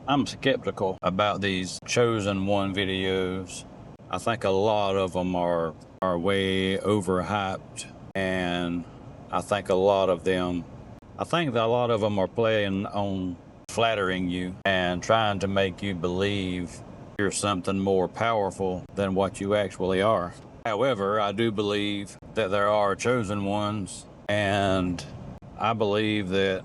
I'm skeptical about these chosen one videos. I think a lot of them are way overhyped, and I think that a lot of them are playing on flattering you and trying to make you believe you're something more powerful than what you actually are. However, I do believe that there are chosen ones, and I believe that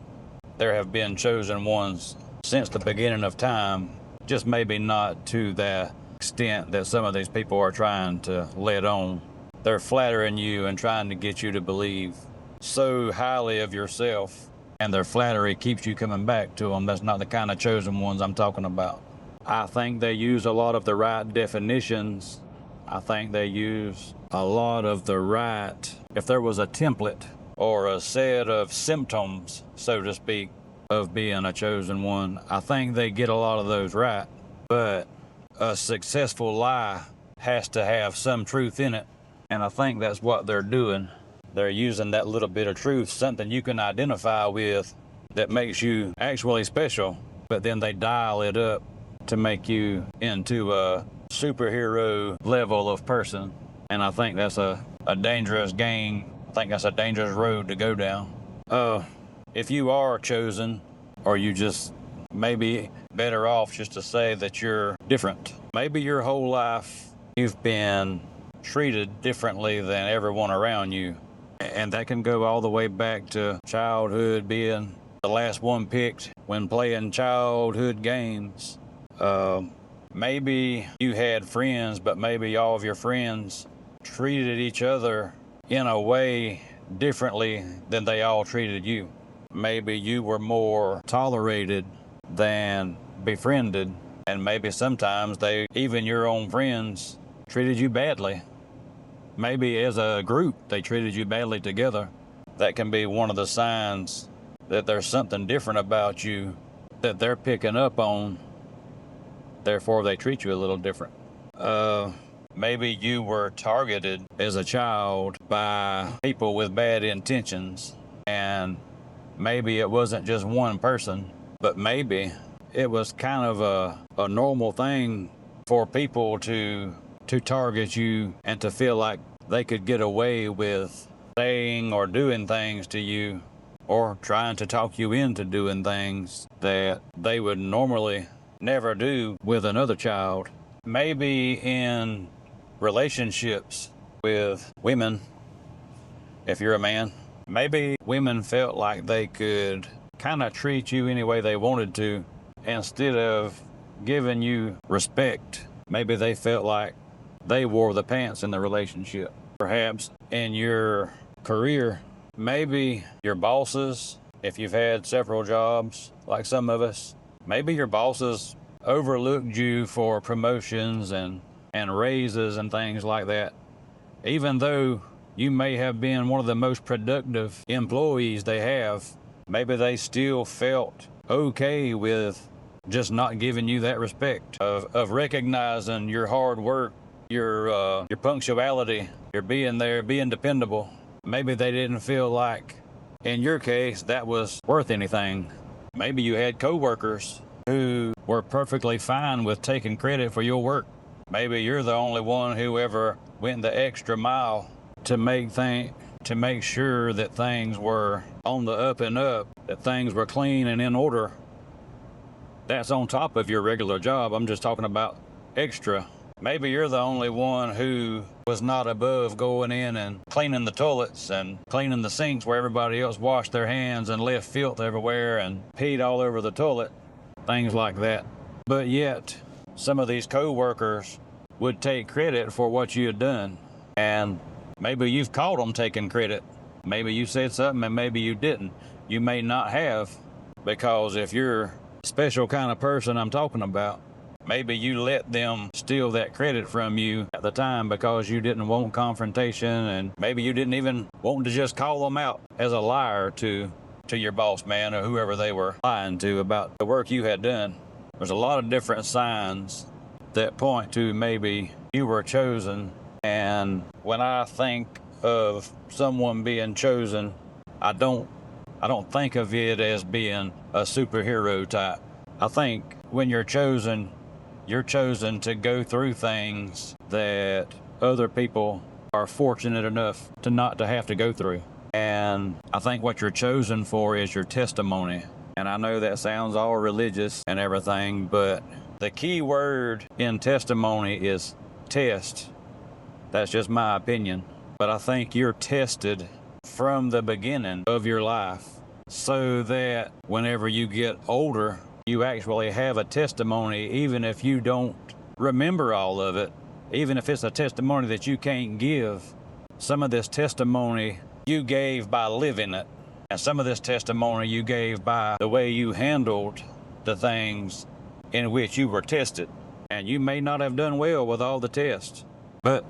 there have been chosen ones since the beginning of time, just maybe not to the extent that some of these people are trying to let on. They're flattering you and trying to get you to believe so highly of yourself, and their flattery keeps you coming back to them. That's not the kind of chosen ones I'm talking about. I think they use a lot of the right definitions. I think they use a lot of the right, if there was a template or a set of symptoms, so to speak, of being a chosen one, I think they get a lot of those right. But a successful lie has to have some truth in it, and I think that's what they're doing. They're using that little bit of truth, something you can identify with that makes you actually special, but then they dial it up to make you into a superhero level of person. And I think that's a dangerous game. I think that's a dangerous road to go down. If you are chosen, or you just maybe better off just to say that you're different. Maybe your whole life you've been treated differently than everyone around you. And that can go all the way back to childhood, being the last one picked when playing childhood games. Maybe you had friends, but maybe all of your friends treated each other in a way differently than they all treated you. Maybe you were more tolerated than befriended, and maybe sometimes even your own friends, treated you badly. Maybe as a group, they treated you badly together. That can be one of the signs that there's something different about you that they're picking up on. Therefore, they treat you a little different. Maybe you were targeted as a child by people with bad intentions, and maybe it wasn't just one person, but maybe it was kind of a normal thing for people to target you and to feel like they could get away with saying or doing things to you, or trying to talk you into doing things that they would normally never do with another child. Maybe in relationships with women, if you're a man, maybe women felt like they could kind of treat you any way they wanted to instead of giving you respect. Maybe they felt like they wore the pants in the relationship. Perhaps in your career, maybe your bosses, if you've had several jobs like some of us, maybe your bosses overlooked you for promotions and raises and things like that. Even though you may have been one of the most productive employees they have, maybe they still felt okay with just not giving you that respect of recognizing your hard work, your punctuality, your being there, being dependable. Maybe they didn't feel like, in your case, that was worth anything. Maybe you had coworkers who were perfectly fine with taking credit for your work. Maybe you're the only one who ever went the extra mile to make sure that things were on the up and up, that things were clean and in order. That's on top of your regular job. I'm just talking about extra. Maybe you're the only one who was not above going in and cleaning the toilets and cleaning the sinks where everybody else washed their hands and left filth everywhere and peed all over the toilet, things like that. But yet, some of these co-workers would take credit for what you had done. And maybe you've caught them taking credit. Maybe you said something and maybe you didn't. You may not have, because if you're a special kind of person I'm talking about, maybe you let them steal that credit from you at the time because you didn't want confrontation, and maybe you didn't even want to just call them out as a liar to your boss man or whoever they were lying to about the work you had done. There's a lot of different signs that point to maybe you were chosen. And when I think of someone being chosen, I don't think of it as being a superhero type. I think when you're chosen to go through things that other people are fortunate enough to not to have to go through. And I think what you're chosen for is your testimony. And I know that sounds all religious and everything, but the key word in testimony is test. That's just my opinion. But I think you're tested from the beginning of your life so that whenever you get older, you actually have a testimony, even if you don't remember all of it, even if it's a testimony that you can't give. Some of this testimony you gave by living it, and some of this testimony you gave by the way you handled the things in which you were tested. And you may not have done well with all the tests, but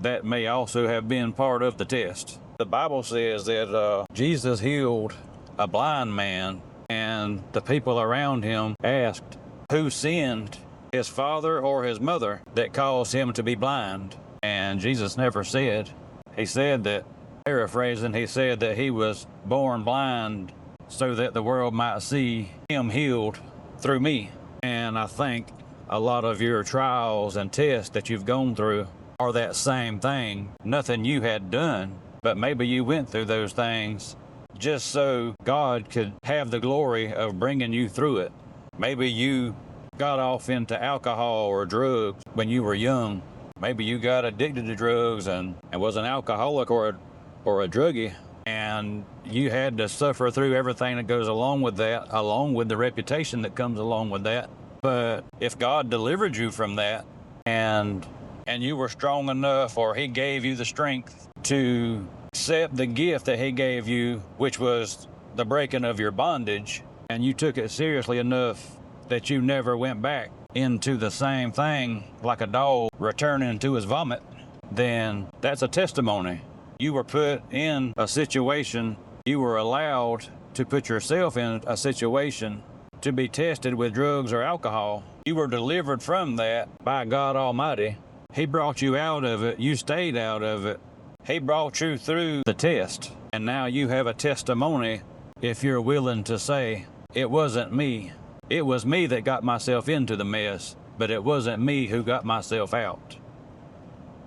that may also have been part of the test. The Bible says that Jesus healed a blind man, and the people around him asked, who sinned, his father or his mother, that caused him to be blind? And Jesus never said. He said that, paraphrasing, he said that he was born blind so that the world might see him healed through me. And I think a lot of your trials and tests that you've gone through are that same thing. Nothing you had done, but maybe you went through those things just so God could have the glory of bringing you through it. Maybe you got off into alcohol or drugs when you were young. Maybe you got addicted to drugs and was an alcoholic or a druggie, and you had to suffer through everything that goes along with that, along with the reputation that comes along with that. But if God delivered you from that, and you were strong enough, or he gave you the strength to accept the gift that he gave you, which was the breaking of your bondage, and you took it seriously enough that you never went back into the same thing like a dog returning to his vomit, then that's a testimony. You were put in a situation, you were allowed to put yourself in a situation to be tested with drugs or alcohol. You were delivered from that by God Almighty. He brought you out of it. You stayed out of it. He brought you through the test. And now you have a testimony if you're willing to say, it wasn't me. It was me that got myself into the mess, but it wasn't me who got myself out.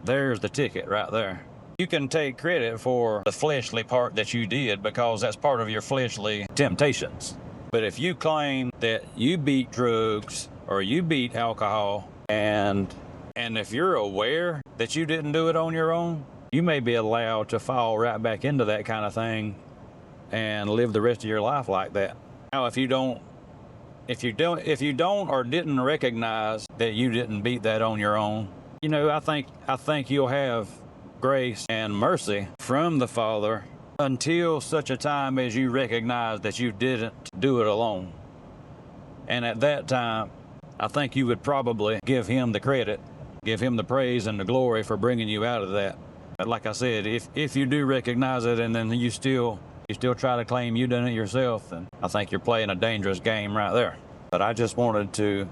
There's the ticket right there. You can take credit for the fleshly part that you did because that's part of your fleshly temptations. But if you claim that you beat drugs or you beat alcohol, and if you're aware that you didn't do it on your own, you may be allowed to fall right back into that kind of thing and live the rest of your life like that. Now, if you don't or didn't recognize that you didn't beat that on your own, I think you'll have grace and mercy from the Father until such a time as you recognize that you didn't do it alone. And at that time, I think you would probably give him the credit, give him the praise and the glory for bringing you out of that. But like I said, if you do recognize it and then you still try to claim you done it yourself, then I think you're playing a dangerous game right there. But I just wanted to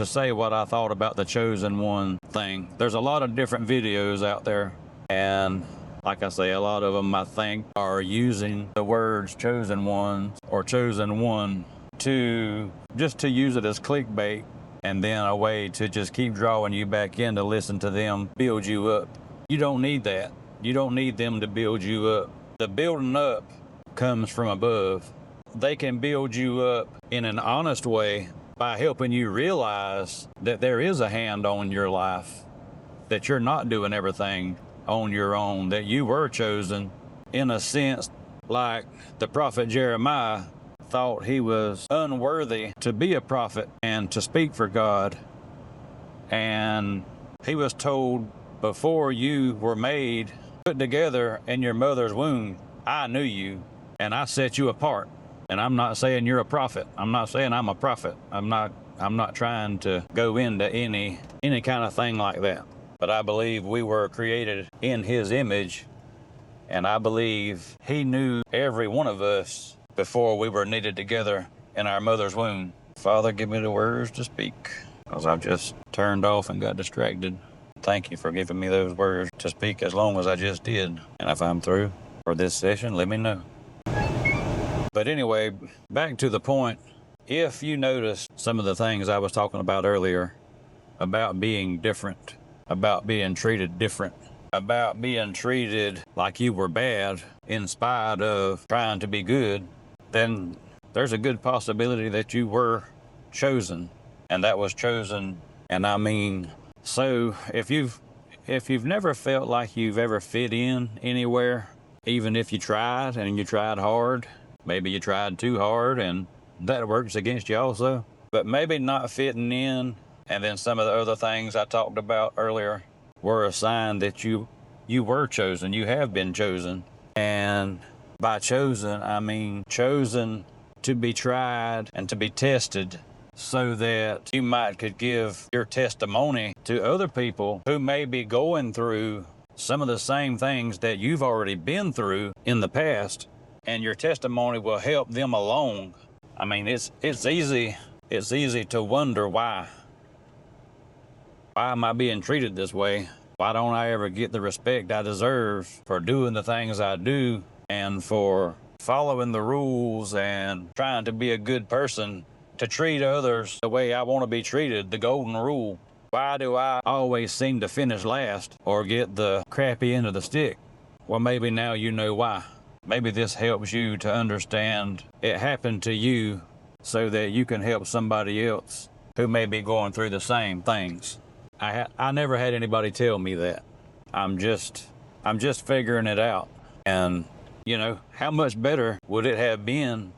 say what I thought about the chosen one thing. There's a lot of different videos out there, and like I say, a lot of them I think are using the words chosen one or chosen one to use it as clickbait, and then a way to just keep drawing you back in to listen to them build you up. You don't need that. You don't need them to build you up. The building up comes from above. They can build you up in an honest way by helping you realize that there is a hand on your life, that you're not doing everything on your own, that you were chosen in a sense, like the prophet Jeremiah thought he was unworthy to be a prophet and to speak for God. And he was told, before you were made, put together in your mother's womb, I knew you and I set you apart. And I'm not saying you're a prophet. I'm not saying I'm a prophet. I'm not trying to go into any kind of thing like that. But I believe we were created in his image, and I believe he knew every one of us before we were knitted together in our mother's womb. Father, give me the words to speak, because I've just turned off and got distracted. Thank you for giving me those words to speak as long as I just did. And if I'm through for this session, let me know. But anyway, back to the point. if you notice some of the things I was talking about earlier about being different, about being treated different, about being treated like you were bad in spite of trying to be good, then there's a good possibility that you were chosen. And that was chosen, and I mean, so if you've never felt like you've ever fit in anywhere, even if you tried and you tried hard, maybe you tried too hard and that works against you also, but maybe not fitting in, and then some of the other things I talked about earlier were a sign that you were chosen, you have been chosen. And by chosen, I mean chosen to be tried and to be tested so that you might could give your testimony to other people who may be going through some of the same things that you've already been through in the past, and your testimony will help them along. I mean, it's easy to wonder why am I being treated this way? Why don't I ever get the respect I deserve for doing the things I do and for following the rules and trying to be a good person, to treat others the way I want to be treated, the golden rule? Why do I always seem to finish last or get the crappy end of the stick? Well, maybe now you know why. Maybe this helps you to understand it happened to you so that you can help somebody else who may be going through the same things. I never had anybody tell me that. I'm just figuring it out. And, you know, how much better would it have been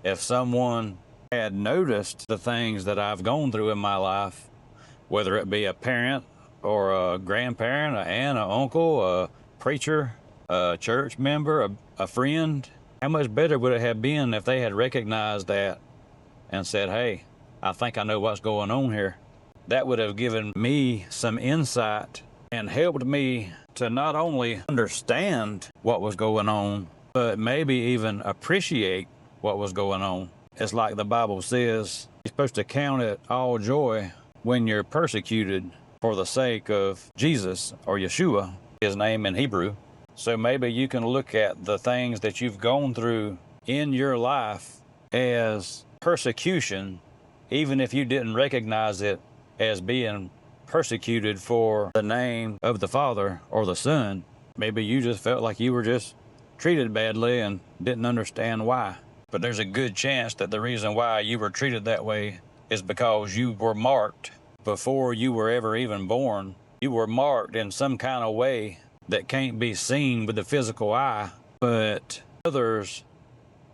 if someone had noticed the things that I've gone through in my life, whether it be a parent or a grandparent, an aunt, an uncle, a preacher, a church member, a friend? How much better would it have been if they had recognized that and said, hey, I think I know what's going on here? That would have given me some insight and helped me to not only understand what was going on, but maybe even appreciate what was going on. It's like the Bible says, you're supposed to count it all joy when you're persecuted for the sake of Jesus, or Yeshua, his name in Hebrew. So maybe you can look at the things that you've gone through in your life as persecution, even if you didn't recognize it as being persecuted for the name of the Father or the Son. Maybe you just felt like you were just treated badly and didn't understand why. But there's a good chance that the reason why you were treated that way is because you were marked before you were ever even born. You were marked in some kind of way that can't be seen with the physical eye, but others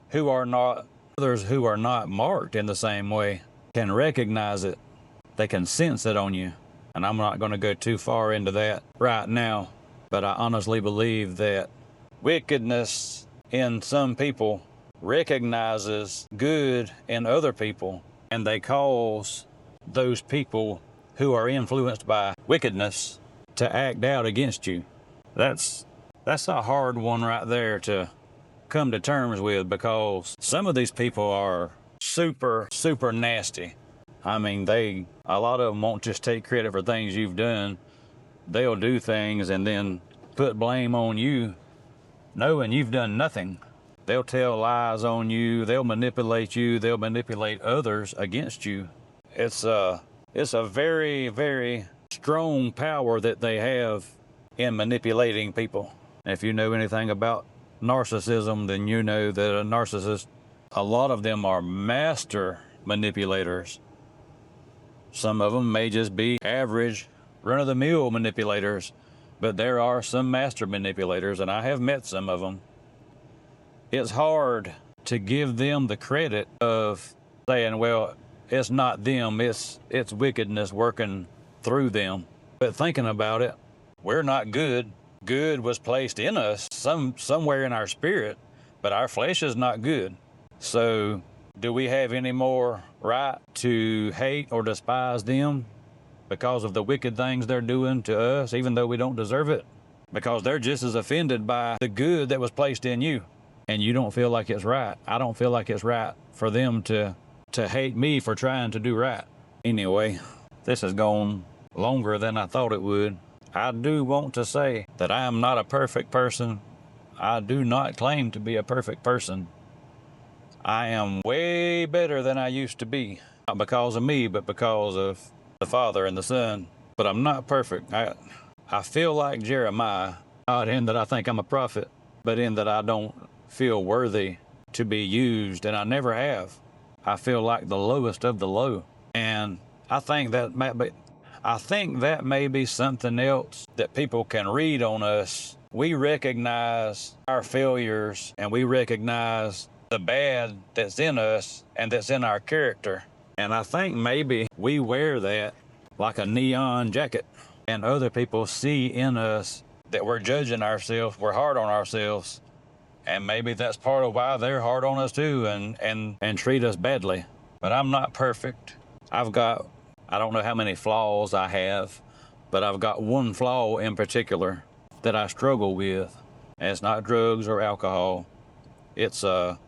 who are not marked in the same way can recognize it. They can sense it on you. And I'm not going to go too far into that right now, but I honestly believe that wickedness in some people recognizes good in other people, and they cause those people who are influenced by wickedness to act out against you. That's a hard one right there to come to terms with, because some of these people are super nasty. I mean, a lot of them won't just take credit for things you've done. They'll do things and then put blame on you, knowing you've done nothing. They'll tell lies on you. They'll manipulate you. They'll manipulate others against you. It's a very strong power that they have in manipulating people. If you know anything about narcissism, then you know that a narcissist, a lot of them are master manipulators. Some of them may just be average, run-of-the-mill manipulators, but there are some master manipulators, and I have met some of them. It's hard to give them the credit of saying, well, it's not them, it's wickedness working through them. But thinking about it, we're not good. Good was placed in us somewhere in our spirit, but our flesh is not good. So do we have any more right to hate or despise them because of the wicked things they're doing to us, even though we don't deserve it? Because they're just as offended by the good that was placed in you, and you don't feel like it's right. I don't feel like it's right for them to hate me for trying to do right. Anyway, this has gone longer than I thought it would. I do want to say that I am not a perfect person. I do not claim to be a perfect person. I am way better than I used to be. Not because of me, but because of the Father and the Son. But I'm not perfect. I feel like Jeremiah, not in that I think I'm a prophet, but in that I don't feel worthy to be used, and I never have. I feel like the lowest of the low. And I think that may be something else that people can read on us. We recognize our failures and we recognize the bad that's in us and that's in our character. And I think maybe we wear that like a neon jacket, and other people see in us that we're judging ourselves, we're hard on ourselves, and maybe that's part of why they're hard on us too and treat us badly. But I'm not perfect. I don't know how many flaws I have, but I've got one flaw in particular that I struggle with. And it's not drugs or alcohol. It's a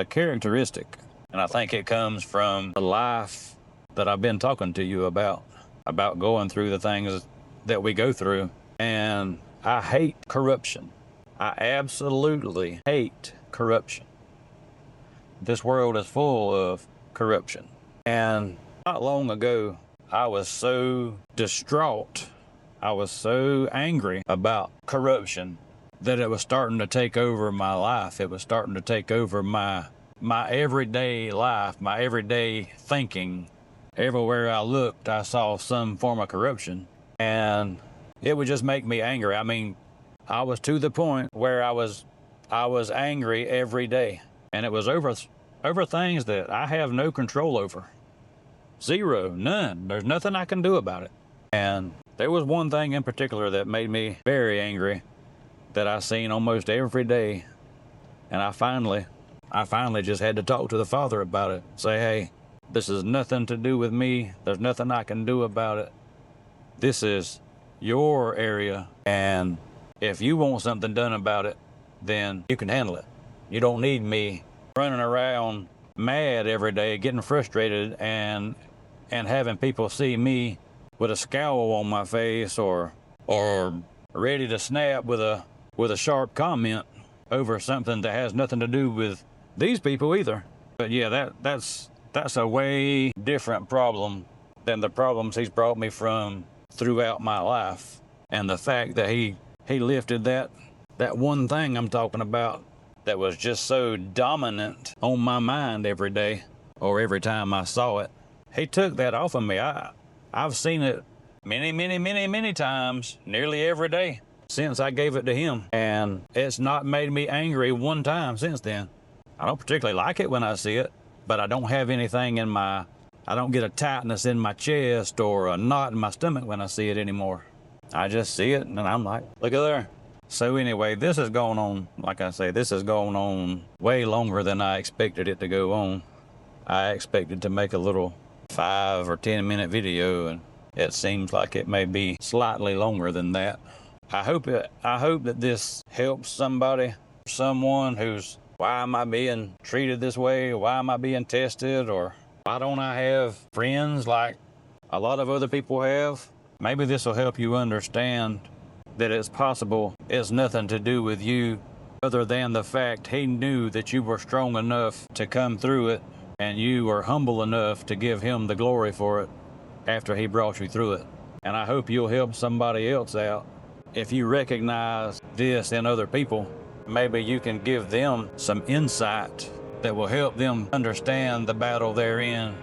characteristic. And I think it comes from the life that I've been talking to you about going through the things that we go through. And I hate corruption. I absolutely hate corruption. This world is full of corruption. And not long ago, I was so distraught. I was so angry about corruption that it was starting to take over my life. It was starting to take over my everyday life, my everyday thinking. Everywhere I looked, I saw some form of corruption, and it would just make me angry. I mean, I was to the point where I was angry every day, and it was over things that I have no control over. Zero, none. There's nothing I can do about it. And there was one thing in particular that made me very angry that I seen almost every day, and I finally just had to talk to the Father about it. Say, hey, this is nothing to do with me. There's nothing I can do about it. This is your area, and if you want something done about it, then you can handle it. You don't need me running around mad every day, getting frustrated, and having people see me with a scowl on my face or ready to snap with a sharp comment over something that has nothing to do with these people either. But yeah, that's a way different problem than the problems he's brought me from throughout my life. And the fact that he lifted that one thing I'm talking about that was just so dominant on my mind every day or every time I saw it, he took that off of me. I've seen it many times, nearly every day since I gave it to him. And it's not made me angry one time since then. I don't particularly like it when I see it, but I don't have anything I don't get a tightness in my chest or a knot in my stomach when I see it anymore. I just see it and I'm like, look at there. So anyway, this has gone on, like I say, this has gone on way longer than I expected it to go on. I expected to make a little 5 or 10 minute video, and it seems like it may be slightly longer than that. I hope that this helps someone who's, why am I being treated this way? Why am I being tested? Or why don't I have friends like a lot of other people have? Maybe this will help you understand that it's possible it's nothing to do with you other than the fact he knew that you were strong enough to come through it, and you were humble enough to give him the glory for it after he brought you through it. And I hope you'll help somebody else out. If you recognize this in other people, maybe you can give them some insight that will help them understand the battle they're in